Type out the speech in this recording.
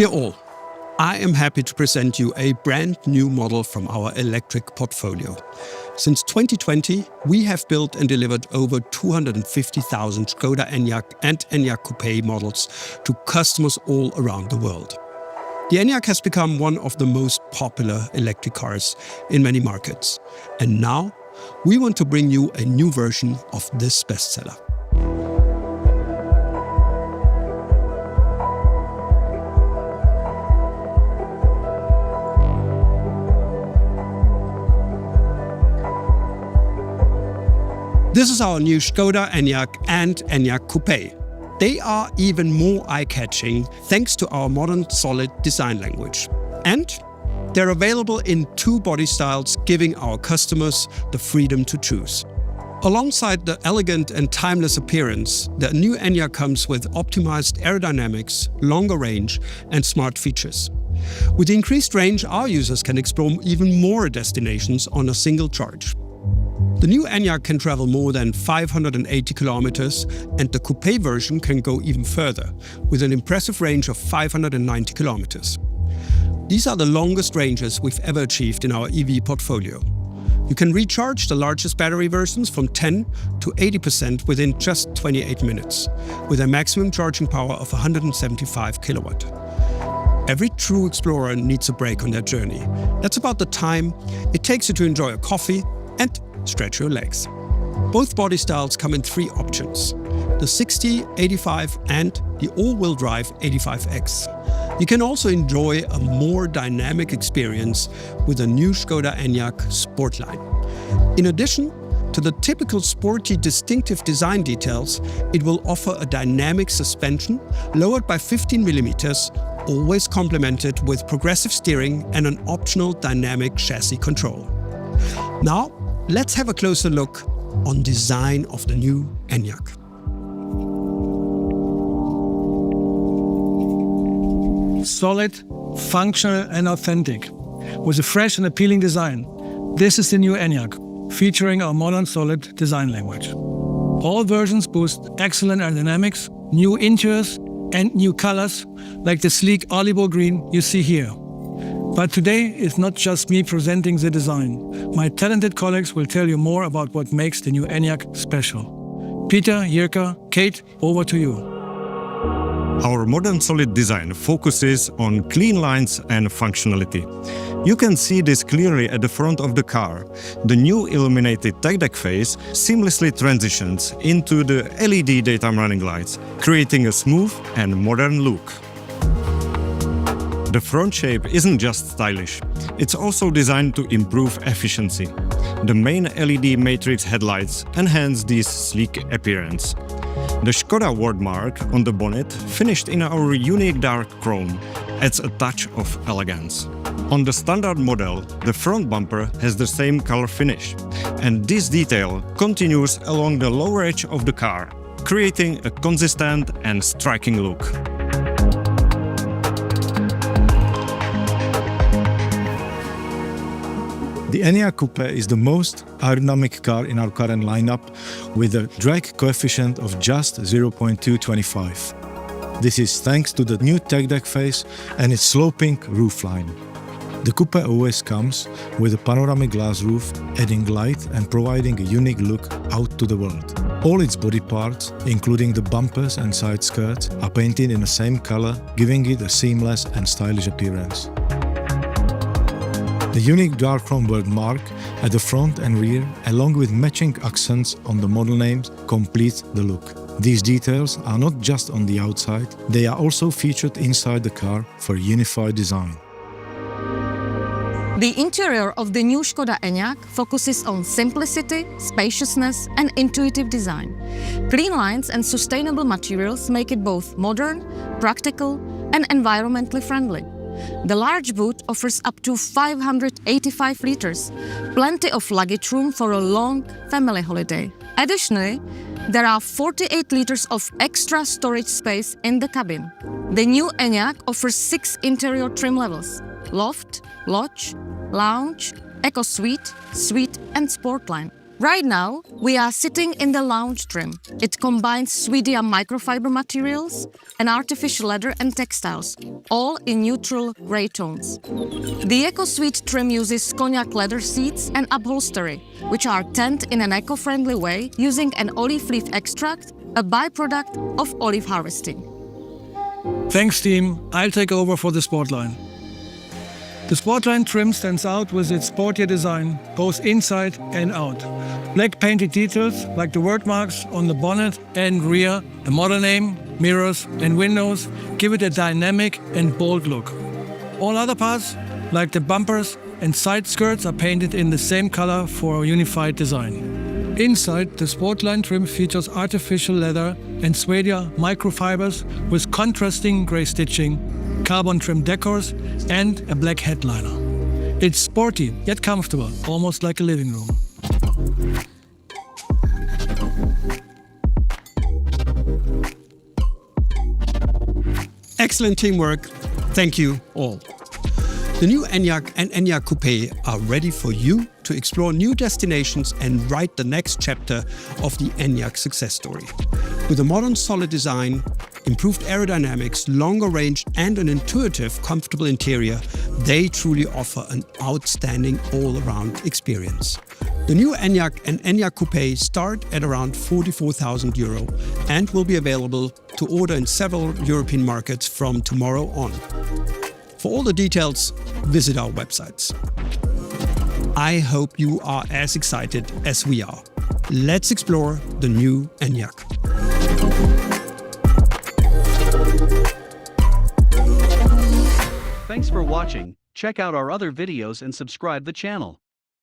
Dear all, I am happy to present you a brand new model from our electric portfolio. Since 2020, we have built and delivered over 250,000 Skoda Enyaq and Enyaq Coupe models to customers all around the world. The Enyaq has become one of the most popular electric cars in many markets. And now, we want to bring you a new version of this bestseller. This is our new Skoda Enyaq and Enyaq Coupe. They are even more eye-catching thanks to our modern solid design language. And they're available in two body styles, giving our customers the freedom to choose. Alongside the elegant and timeless appearance, the new Enyaq comes with optimized aerodynamics, longer range, and smart features. With the increased range, our users can explore even more destinations on a single charge. The new Enyaq can travel more than 580 kilometers, and the coupe version can go even further, with an impressive range of 590 kilometers. These are the longest ranges we've ever achieved in our EV portfolio. You can recharge the largest battery versions from 10 to 80% within just 28 minutes, with a maximum charging power of 175 kilowatt. Every true explorer needs a break on their journey. That's about the time it takes you to enjoy a coffee and stretch your legs. Both body styles come in three options: the 60, 85 and the all-wheel drive 85X. You can also enjoy a more dynamic experience with the new Skoda Enyaq Sportline. In addition to the typical sporty, distinctive design details, it will offer a dynamic suspension lowered by 15 millimeters, always complemented with progressive steering and an optional dynamic chassis control. Now, let's have a closer look on design of the new Enyaq. Solid, functional and authentic. With a fresh and appealing design, this is the new Enyaq, featuring our modern solid design language. All versions boost excellent aerodynamics, new interiors and new colors, like the sleek olive green you see here. But today is not just me presenting the design. My talented colleagues will tell you more about what makes the new Enyaq special. Peter, Jirka, Kate, over to you. Our modern solid design focuses on clean lines and functionality. You can see this clearly at the front of the car. The new illuminated tech deck face seamlessly transitions into the LED daytime running lights, creating a smooth and modern look. The front shape isn't just stylish, it's also designed to improve efficiency. The main LED matrix headlights enhance this sleek appearance. The Skoda wordmark on the bonnet, finished in our unique dark chrome, adds a touch of elegance. On the standard model, the front bumper has the same color finish, and this detail continues along the lower edge of the car, creating a consistent and striking look. The Enyaq Coupe is the most aerodynamic car in our current lineup, with a drag coefficient of just 0.225. This is thanks to the new tech deck face and its sloping roofline. The Coupe always comes with a panoramic glass roof, adding light and providing a unique look out to the world. All its body parts, including the bumpers and side skirts, are painted in the same color, giving it a seamless and stylish appearance. The unique dark chrome wordmark at the front and rear, along with matching accents on the model names, complete the look. These details are not just on the outside, they are also featured inside the car for unified design. The interior of the new Skoda Enyaq focuses on simplicity, spaciousness and intuitive design. Clean lines and sustainable materials make it both modern, practical and environmentally friendly. The large boot offers up to 585 liters, plenty of luggage room for a long family holiday. Additionally, there are 48 liters of extra storage space in the cabin. The new Enyaq offers 6 interior trim levels: Loft, Lodge, Lounge, Eco Suite, Suite and Sportline. Right now, we are sitting in the lounge trim. It combines Suedia microfiber materials and artificial leather and textiles, all in neutral grey tones. The EcoSuite trim uses cognac leather seats and upholstery, which are tanned in an eco-friendly way using an olive leaf extract, a byproduct of olive harvesting. Thanks, team. I'll take over for the Sportline. The Sportline trim stands out with its sportier design, both inside and out. Black painted details like the word marks on the bonnet and rear, the model name, mirrors and windows give it a dynamic and bold look. All other parts, like the bumpers and side skirts, are painted in the same color for a unified design. Inside, the Sportline trim features artificial leather and Suedia microfibers with contrasting grey stitching, carbon trim decors and a black headliner. It's sporty yet comfortable, almost like a living room. Excellent teamwork. Thank you all. The new Enyaq and Enyaq Coupe are ready for you to explore new destinations and write the next chapter of the Enyaq success story. With a modern solid design, improved aerodynamics, longer range and an intuitive, comfortable interior, they truly offer an outstanding all-around experience. The new Enyaq and Enyaq Coupe start at around €44,000 and will be available to order in several European markets from tomorrow on. For all the details, visit our websites. I hope you are as excited as we are. Let's explore the new Enyaq. Thanks for watching. Check out our other videos and subscribe the channel.